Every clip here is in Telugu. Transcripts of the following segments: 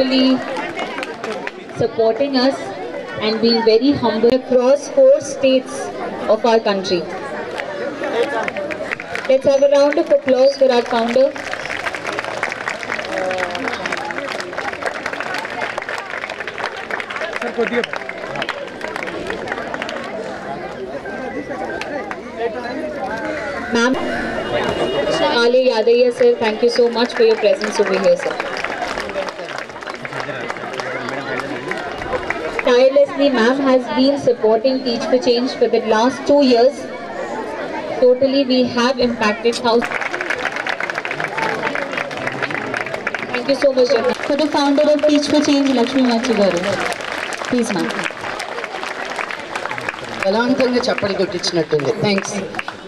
literally supporting us and being very humble across 4 states of our country. Let's have a round of applause for our founder. Ma'am, Ali Yadaiya sir, thank you so much for your presence over here, sir. Tirelessly, ma'am has been supporting Teach for Change for the last 2 years. Totally, we have impacted thousands. Thank you so much, Jana. For the founder of Teach for Change, Lakshmi Machi garu. Please, ma'am. బలవంతంగా చప్పట్లు కొట్టించినట్టుంది. థ్యాంక్స్.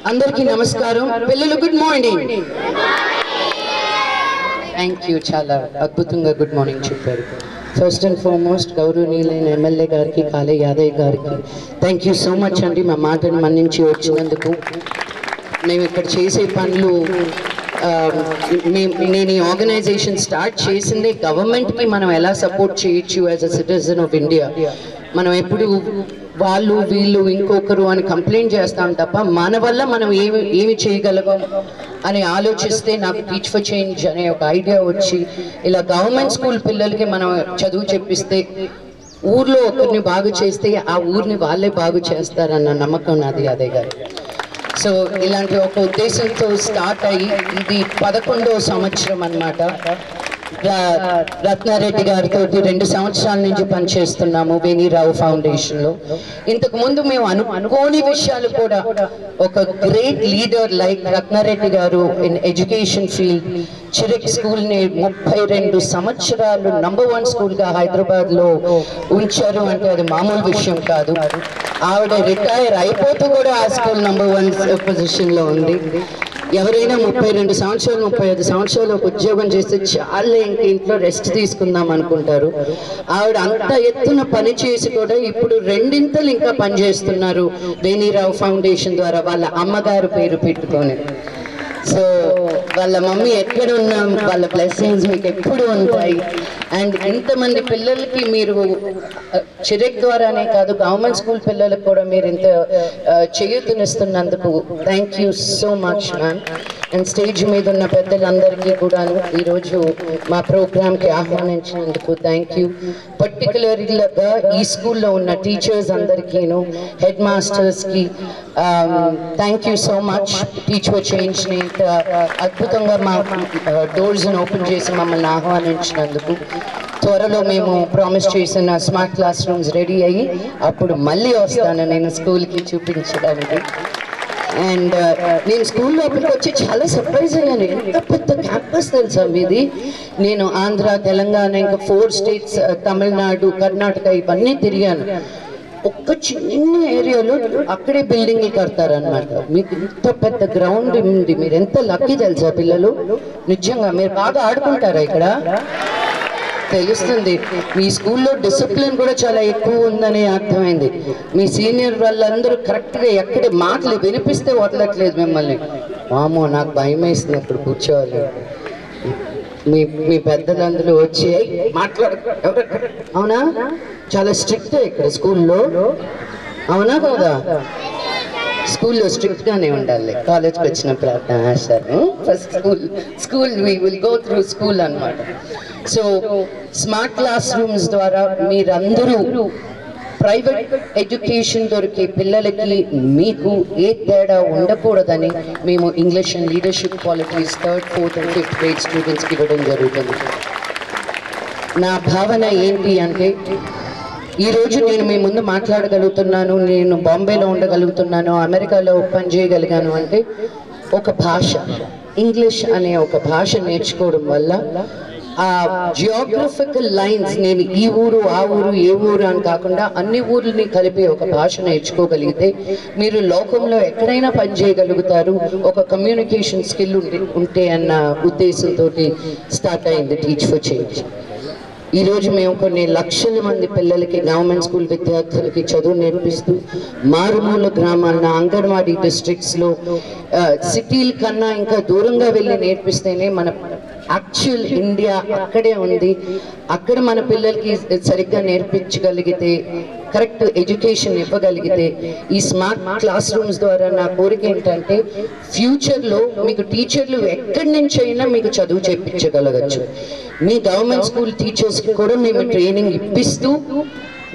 అందరికీ నమస్కారం. పిల్లలు గుడ్ మార్నింగ్. Thank you. చాలా అద్భుతంగా గుడ్ మార్నింగ్ చెప్పారు. ఫస్ట్ అండ్ ఫార్మోస్ట్ గౌరవనీయులైన ఎమ్మెల్యే గారికి, కాళే యాదయ్య గారికి థ్యాంక్ యూ సో మచ్ అండి. మా మాటను మన్నించి వచ్చినందుకు. మేము ఇక్కడ చేసే పనులు, నేను ఈ ఆర్గనైజేషన్ స్టార్ట్ చేసిందే గవర్నమెంట్కి మనం ఎలా సపోర్ట్ చేయొచ్చు as a citizen of India. మనం ఎప్పుడు వాళ్ళు వీళ్ళు ఇంకొకరు అని కంప్లైంట్ చేస్తాం తప్ప మన వల్ల మనం ఏమి చేయగలగం అని ఆలోచిస్తే నాకు టీచ్ ఫర్ చేంజ్ అనే ఒక ఐడియా వచ్చి, ఇలా గవర్నమెంట్ స్కూల్ పిల్లలకి మనం చదువు చెప్పిస్తే ఊర్లో ఒకరిని బాగు చేస్తే ఆ ఊరిని వాళ్ళే బాగు చేస్తారన్న నమ్మకం నాది యాదయ్య గారు. సో ఇలాంటి ఒక ఉద్దేశంతో స్టార్ట్ అయ్యి ఇది 11వ సంవత్సరం అన్నమాట. రత్నారెడ్డి గారితో 2 సంవత్సరాల నుంచి పనిచేస్తున్నాము వేణీరావు ఫౌండేషన్లో. ఇంతకుముందు మేము అనుకోని విషయాలు కూడా, ఒక గ్రేట్ లీడర్ లైక్ రత్నారెడ్డి గారు ఇన్ ఎడ్యుకేషన్ ఫీల్డ్ చిరిక్ స్కూల్ని 32 సంవత్సరాలు నంబర్ 1 స్కూల్గా హైదరాబాద్లో ఉంచారు అంటే అది మామూలు విషయం కాదు. ఆవిడ రిటైర్ అయిపోతూ కూడా ఆ స్కూల్ నంబర్ 1 పొజిషన్లో ఉంది. ఎవరైనా 32 సంవత్సరాలు 35 సంవత్సరాలు ఒక ఉద్యోగం చేస్తే చాలా ఇంక ఇంట్లో రెస్ట్ తీసుకుందాం అనుకుంటారు. ఆవిడ అంత ఎత్తున పని చేసి కూడా ఇప్పుడు 2 ఇంకా పనిచేస్తున్నారు వేణీరావు ఫౌండేషన్ ద్వారా, వాళ్ళ అమ్మగారు పేరు పెట్టుకొని. సో వాళ్ళ మమ్మీ ఎక్కడ ఉన్నా వాళ్ళ బ్లెస్సింగ్స్ మీకు ఎప్పుడు ఉంటాయి. అండ్ ఇంతమంది పిల్లలకి మీరు చిరెక్ ద్వారానే కాదు గవర్నమెంట్ స్కూల్ పిల్లలకు కూడా మీరు ఇంత చేయూతనిస్తున్నందుకు thank you so much ma'am. And stage మీద ఉన్న పెద్దలందరికీ కూడా ఈరోజు మా ప్రోగ్రామ్కి ఆహ్వానించినందుకు థ్యాంక్ యూ. పర్టికులర్గా ఈ స్కూల్లో ఉన్న టీచర్స్ అందరికీను, హెడ్ మాస్టర్స్కి thank you so much. Teach for చేంజ్ని అద్భుతంగా మా డోర్స్ని ఓపెన్ చేసి మమ్మల్ని ఆహ్వానించినందుకు. త్వరలో మేము ప్రామిస్ చేసిన స్మార్ట్ క్లాస్ రూమ్స్ రెడీ అయ్యి అప్పుడు మళ్ళీ వస్తాను నేను స్కూల్కి చూపించడానికి. అండ్ నేను స్కూల్ లోపలికి వచ్చి చాలా సర్ప్రైజ్ అయ్యాను. ఎంత పెద్ద క్యాంపస్ తెలుసా మీది. నేను ఆంధ్ర, తెలంగాణ, ఇంకా 4 స్టేట్స్, తమిళనాడు, కర్ణాటక ఇవన్నీ తిరిగాను. ఒక్క చిన్న ఏరియాలో అక్కడే బిల్డింగ్లు కడతారనమాట. మీకు ఇంత పెద్ద గ్రౌండ్ ఉంది. మీరు ఎంత లక్కీ తెలుసా పిల్లలు. నిజంగా మీరు బాగా ఆడుకుంటారా ఇక్కడ తెలుస్తుంది. మీ స్కూల్లో డిసిప్లిన్ కూడా చాలా ఎక్కువ ఉందని అర్థమైంది. మీ సీనియర్ వాళ్ళందరూ కరెక్ట్గా ఎక్కడ మాటలు వినిపిస్తే వదలట్లేదు మిమ్మల్ని. వామో నాకు భయం వేస్తుంది అప్పుడు కూర్చోవాలి. మీ పెద్దలందరూ వచ్చి మాట్లాడు, అవునా చాలా స్ట్రిక్ట్ ఇక్కడ స్కూల్లో, అవునా కదా. స్కూల్లో స్ట్రిక్ట్గానే ఉండాలి. కాలేజ్కి వచ్చినప్పుడు అర్థం వేస్తారు. First school we will go through school అన్నమాట. సో స్మార్ట్ క్లాస్ రూమ్స్ ద్వారా మీరందరూ ప్రైవేట్ ఎడ్యుకేషన్ దొరికే పిల్లలకి మీకు ఏ తేడా ఉండకూడదని మేము English and leadership qualities 3rd, 4th and 5th grade స్టూడెంట్స్కి ఇవ్వడం జరుగుతుంది. నా భావన ఏంటి అంటే, ఈరోజు నేను మీ ముందు మాట్లాడగలుగుతున్నాను, నేను బాంబేలో ఉండగలుగుతున్నాను, అమెరికాలో పనిచేయగలిగాను అంటే ఒక భాష, ఇంగ్లీష్ అనే ఒక భాష నేర్చుకోవడం వల్ల ఆ జియోగ్రఫికల్ లైన్స్, నేను ఈ ఊరు ఆ ఊరు ఏ ఊరు అని కాకుండా అన్ని ఊర్లని కలిపి ఒక భాష నేర్చుకోగలిగితే మీరు లోకంలో ఎక్కడైనా పనిచేయగలుగుతారు. ఒక కమ్యూనికేషన్ స్కిల్ ఉంటే అన్న ఉద్దేశంతో స్టార్ట్ అయింది టీచ్ ఫర్ చేంజ్. ఈరోజు మేము కొన్ని లక్షల మంది పిల్లలకి, గవర్నమెంట్ స్కూల్ విద్యార్థులకి చదువు నేర్పిస్తూ మారుమూల గ్రామాల అంగన్వాడీ డిస్ట్రిక్ట్స్లో సిటీల కన్నా ఇంకా దూరంగా వెళ్ళి నేర్పిస్తేనే మన యాక్చువల్ ఇండియా అక్కడే ఉంది. అక్కడ మన పిల్లలకి సరిగ్గా నేర్పించగలిగితే, కరెక్ట్ ఎడ్యుకేషన్ ఇవ్వగలిగితే, ఈ స్మార్ట్ క్లాస్ రూమ్స్ ద్వారా నా కోరిక ఏంటంటే ఫ్యూచర్లో మీకు టీచర్లు ఎక్కడి నుంచి అయినా మీకు చదువు చేయించగలగచ్చు. మీ గవర్నమెంట్ స్కూల్ టీచర్స్కి కూడా మేము ట్రైనింగ్ ఇప్పిస్తూ,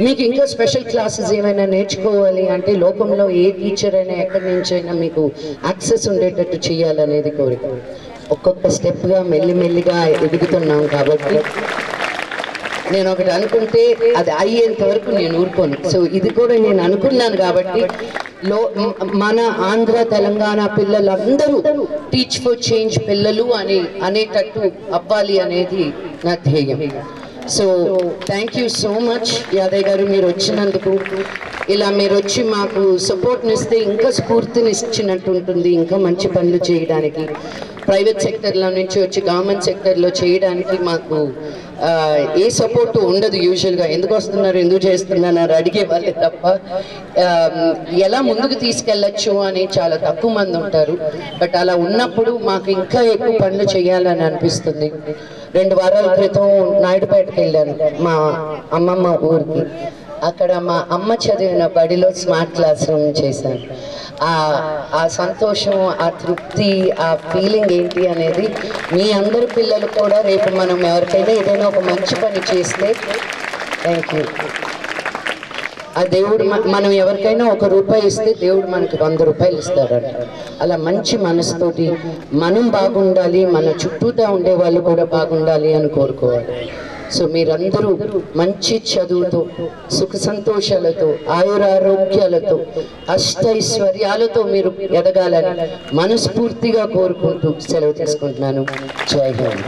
మీకు ఇంకా స్పెషల్ క్లాసెస్ ఏమైనా నేర్చుకోవాలి అంటే లోకంలో ఏ టీచర్ అయినా ఎక్కడి నుంచి అయినా మీకు యాక్సెస్ ఉండేటట్టు చేయాలనేది కోరిక. ఒక్కొక్క స్టెప్గా మెల్లిమెల్లిగా ఎదుగుతున్నాం కాబట్టి నేను ఒకటి అనుకుంటే అది అయ్యేంత వరకు నేను ఊరుకోను. సో ఇది కూడా నేను అనుకున్నాను కాబట్టి మన ఆంధ్ర తెలంగాణ పిల్లలందరూ టీచ్ ఫర్ చేంజ్ పిల్లలు అనేటట్టు అవ్వాలి అనేది నా ధ్యేయం. So thank you so much Yadayya గారు, మీరు వచ్చినందుకు. ఇలా మీరు వచ్చి మాకు సపోర్ట్నిస్తే ఇంకా స్ఫూర్తిని ఇచ్చినట్టు ఉంటుంది, ఇంకా మంచి పనులు చేయడానికి. ప్రైవేట్ సెక్టర్లో నుంచి వచ్చి గవర్నమెంట్ సెక్టర్లో చేయడానికి మాకు ఏ సపోర్టు ఉండదు యూజువల్గా. ఎందుకు వస్తున్నారు, ఎందుకు చేస్తున్నారు అడిగే వాళ్ళే తప్ప ఎలా ముందుకు తీసుకెళ్ళచ్చు అని చాలా తక్కువ మంది ఉంటారు. బట్ అలా ఉన్నప్పుడు మాకు ఇంకా ఎక్కువ పనులు చేయాలని అనిపిస్తుంది. 2 వారాల క్రితం నాయుడుపేటకి వెళ్ళాను, మా అమ్మమ్మ ఊరికి. అక్కడ మా అమ్మ చదివిన బడిలో స్మార్ట్ క్లాస్ రూమ్ చేశాను. ఆ సంతోషం, ఆ తృప్తి, ఆ ఫీలింగ్ ఏంటి అనేది మీ అందరి పిల్లలు కూడా రేపు మనం ఎవరికైనా ఏదైనా ఒక మంచి పని చేస్తే, థ్యాంక్ యూ, ఆ దేవుడు మనం ఎవరికైనా ₹1 ఇస్తే దేవుడు మనకి ₹100 ఇస్తాడంట. అలా మంచి మనసుతోటి మనం బాగుండాలి, మన చుట్టూతా ఉండే వాళ్ళు కూడా బాగుండాలి అని కోరుకోవాలి. సో మీరందరూ మంచి చదువుతో, సుఖ సంతోషాలతో, ఆయురారోగ్యాలతో, అష్టైశ్వర్యాలతో మీరు ఎదగాలని మనస్ఫూర్తిగా కోరుకుంటూ సెలవు తీసుకుంటున్నాను. జై హింద్.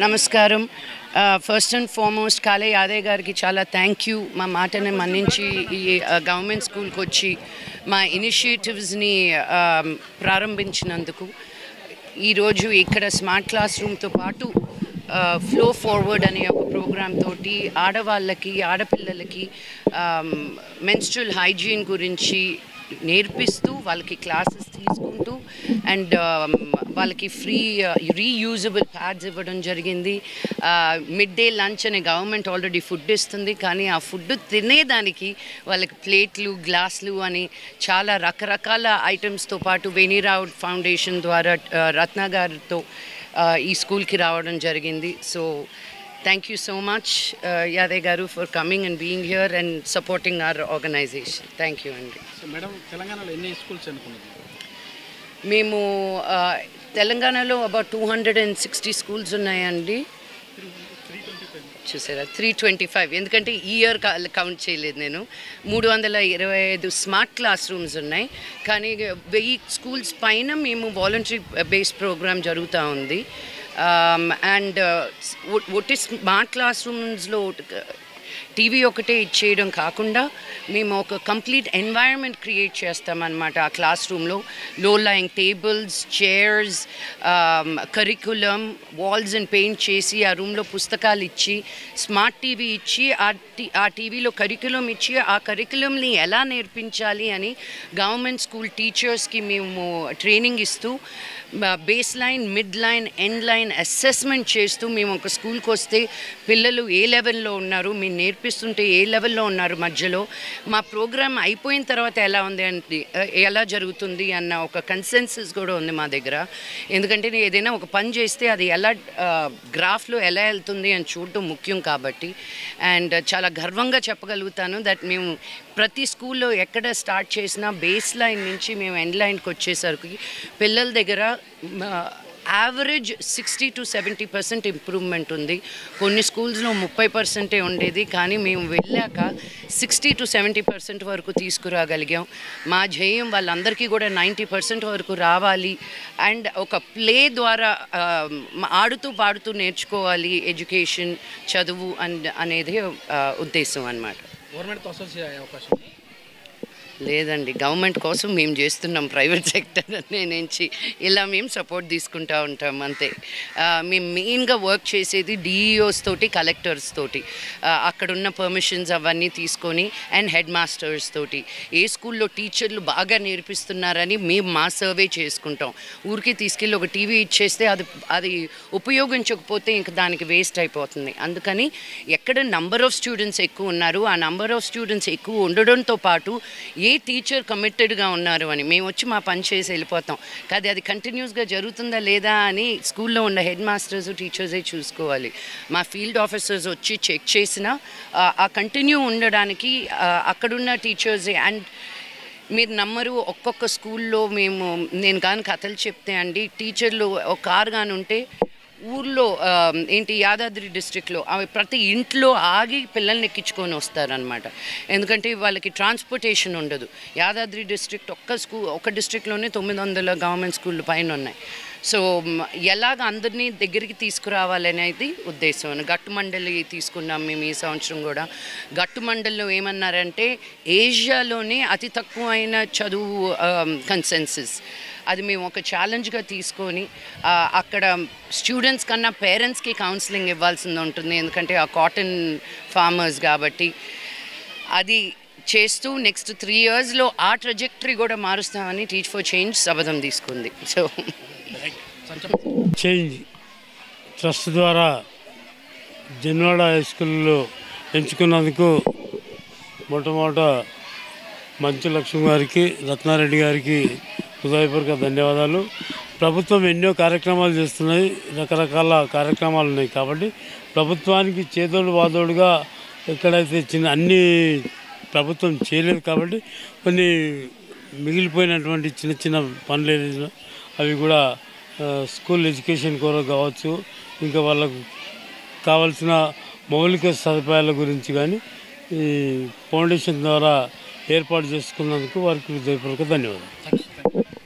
నమస్కారం. ఫస్ట్ అండ్ ఫార్మోస్ట్ కాళే యాదయ్య గారికి చాలా థ్యాంక్ యూ. మా మాటని మన్నించి ఈ గవర్నమెంట్ స్కూల్కి వచ్చి మా ఇనిషియేటివ్స్ని ప్రారంభించినందుకు. ఈరోజు ఇక్కడ స్మార్ట్ క్లాస్ రూమ్తో పాటు ఫ్లో ఫార్వర్డ్ అనే ఒక ప్రోగ్రామ్ తోటి ఆడవాళ్ళకి, ఆడపిల్లలకి మెన్స్ట్రువల్ హైజీన్ గురించి నేర్పిస్తూ, వాళ్ళకి క్లాసెస్ తీసుకుంటూ అండ్ వాళ్ళకి ఫ్రీ రీయూజబుల్ ప్యాడ్స్ ఇవ్వడం జరిగింది. మిడ్ డే లంచ్ అనే గవర్నమెంట్ ఆల్రెడీ ఫుడ్ ఇస్తుంది, కానీ ఆ ఫుడ్ తినేదానికి వాళ్ళకి ప్లేట్లు, గ్లాసులు అని చాలా రకరకాల ఐటమ్స్తో పాటు వేణీరావు ఫౌండేషన్ ద్వారా రత్న గారితో ఈ స్కూల్కి రావడం జరిగింది. So thank you so much Yadayya garu for coming and being here and supporting our organization. Thank you andi. So madam, Telanganalo enni schools anukunnadu? Memu Telanganalo about 260 schools unnayandi. చూసారా 325, ఎందుకంటే ఈ ఇయర్ కౌంట్ చేయలేదు నేను. 325 స్మార్ట్ క్లాస్ రూమ్స్ ఉన్నాయి, కానీ 1000 స్కూల్స్ పైన మేము వాలంటరీ బేస్డ్ ప్రోగ్రామ్ జరుగుతూ ఉంది. అండ్ ఒకటి స్మార్ట్ క్లాస్ రూమ్స్లో టీవీ ఒకటే ఇచ్చేయడం కాకుండా మేము ఒక కంప్లీట్ ఎన్వైరన్మెంట్ క్రియేట్ చేస్తామన్నమాట. ఆ క్లాస్ రూమ్లో లో lying tables, chairs, curriculum, walls and paint చేసి ఆ రూమ్లో పుస్తకాలు ఇచ్చి, స్మార్ట్ టీవీ ఇచ్చి, ఆ టీవీలో కరికులం ఇచ్చి, ఆ కరికులంని ఎలా నేర్పించాలి అని గవర్నమెంట్ స్కూల్ టీచర్స్కి మేము ట్రైనింగ్ ఇస్తూ, base line, mid line, end line assessment చేస్తూ, మేము ఒక స్కూల్కి వస్తే పిల్లలు ఏ లెవెల్లో ఉన్నారు, మీ నేర్పిస్తుంటే ఏ లెవెల్లో ఉన్నారు మధ్యలో, మా ప్రోగ్రామ్ అయిపోయిన తర్వాత ఎలా ఉంది అంటే ఎలా జరుగుతుంది అన్న ఒక కన్సెన్సస్ కూడా ఉంది మా దగ్గర. ఎందుకంటే ఏదైనా ఒక పని చేస్తే అది ఎలా గ్రాఫ్లో ఎలా వెళ్తుంది అని చూడటం ముఖ్యం కాబట్టి. అండ్ చాలా గర్వంగా చెప్పగలుగుతాను దట్ మేము ప్రతి స్కూల్లో ఎక్కడ స్టార్ట్ చేసినా బేస్ లైన్ నుంచి మేము ఎండ్ లైన్కి వచ్చేసరికి పిల్లల దగ్గర యావరేజ్ 60 to 70% ఇంప్రూవ్మెంట్ ఉంది. కొన్ని స్కూల్స్లో 30% ఉండేది, కానీ మేము వెళ్ళాక 60 to 70% వరకు తీసుకురాగలిగాం. మా ధ్యేయం వాళ్ళందరికీ కూడా 90% వరకు రావాలి. అండ్ ఒక ప్లే ద్వారా ఆడుతూ పాడుతూ నేర్చుకోవాలి ఎడ్యుకేషన్, చదువు అనేది ఉద్దేశం అన్నమాట. గవర్నమెంట్తో అసోసియేట్ అయ్యే అవకాశం లేదండి, గవర్నమెంట్ కోసం మేము చేస్తున్నాం, ప్రైవేట్ సెక్టర్ నుంచి ఇలా మేము సపోర్ట్ తీసుకుంటూ ఉంటాం అంతే. మేము మెయిన్గా వర్క్ చేసేది డిఈఓస్ తోటి, కలెక్టర్స్ తోటి, అక్కడున్న పర్మిషన్స్ అవన్నీ తీసుకొని అండ్ హెడ్ మాస్టర్స్ తోటి ఏ స్కూల్లో టీచర్లు బాగా నేర్పిస్తున్నారని మేము మా సర్వే చేసుకుంటాం. ఊరికి తీసుకెళ్ళి ఒక టీవీ ఇచ్చేస్తే అది ఉపయోగించకపోతే ఇంక దానికి వేస్ట్ అయిపోతుంది. అందుకని ఎక్కడ నంబర్ ఆఫ్ స్టూడెంట్స్ ఎక్కువ ఉన్నారు, ఆ నంబర్ ఆఫ్ స్టూడెంట్స్ ఎక్కువ ఉండడంతో పాటు ఏ టీచర్ కమిటెడ్గా ఉన్నారు అని మేము వచ్చి మా పని చేసి వెళ్ళిపోతాం. కానీ అది కంటిన్యూస్గా జరుగుతుందా లేదా అని స్కూల్లో ఉన్న హెడ్ మాస్టర్స్, టీచర్సే చూసుకోవాలి. మా ఫీల్డ్ ఆఫీసర్స్ వచ్చి చెక్ చేసినా ఆ కంటిన్యూ ఉండడానికి అక్కడున్న టీచర్సే. అండ్ మీరు నమ్మరు, ఒక్కొక్క స్కూల్లో నేను కానీ కథలు చెప్తే అండి, టీచర్లు ఒక కారు కానీ ఉంటే ఊర్లో యాదాద్రి డిస్ట్రిక్ట్లో ప్రతి ఇంట్లో ఆగి పిల్లల్ని ఎక్కించుకొని వస్తారనమాట. ఎందుకంటే వాళ్ళకి ట్రాన్స్పోర్టేషన్ ఉండదు. యాదాద్రి డిస్ట్రిక్ట్ ఒక డిస్ట్రిక్ట్లోనే 900 గవర్నమెంట్ స్కూళ్ళు పైన ఉన్నాయి. సో ఎలాగ అందరినీ దగ్గరికి తీసుకురావాలనేది ఉద్దేశం. గట్టు మండలి తీసుకున్నాం మేము ఈ సంవత్సరం కూడా. గట్టు మండలిలో ఏమన్నారంటే ఏషియాలోనే అతి తక్కువ అయిన చదువు కన్సెన్సస్, అది మేము ఒక ఛాలెంజ్గా తీసుకొని అక్కడ స్టూడెంట్స్ కన్నా పేరెంట్స్కి కౌన్సిలింగ్ ఇవ్వాల్సింది ఉంటుంది. ఎందుకంటే ఆ కాటన్ ఫార్మర్స్ కాబట్టి అది చేస్తూ నెక్స్ట్ 3 yearsలో ఆ ట్రజెక్టరీ కూడా మారుస్తామని టీచ్ ఫర్ చేంజ్ శపథం తీసుకుంది. సో చేంజ్ ట్రస్ట్ ద్వారా జన్వాడ హై స్కూల్లో ఎంచుకున్నందుకు మొట్టమొదట మంచు లక్ష్మి గారికి, రత్నారెడ్డి గారికి హృదయపూర్వక ధన్యవాదాలు. ప్రభుత్వం ఎన్నో కార్యక్రమాలు చేస్తున్నాయి, రకరకాల కార్యక్రమాలు ఉన్నాయి కాబట్టి ప్రభుత్వానికి చేదోడు వాదోడుగా ఎక్కడైతే అన్ని ప్రభుత్వం చేయలేదు కాబట్టి కొన్ని మిగిలిపోయినటువంటి చిన్న చిన్న పనులు ఏదైనా అవి కూడా స్కూల్ ఎడ్యుకేషన్ కొరకు కావచ్చు, ఇంకా వాళ్ళకు కావాల్సిన మౌలిక సదుపాయాల గురించి కానీ ఈ ఫౌండేషన్ ద్వారా ఏర్పాటు చేసుకున్నందుకు వారికి హృదయపూర్వక ధన్యవాదాలు.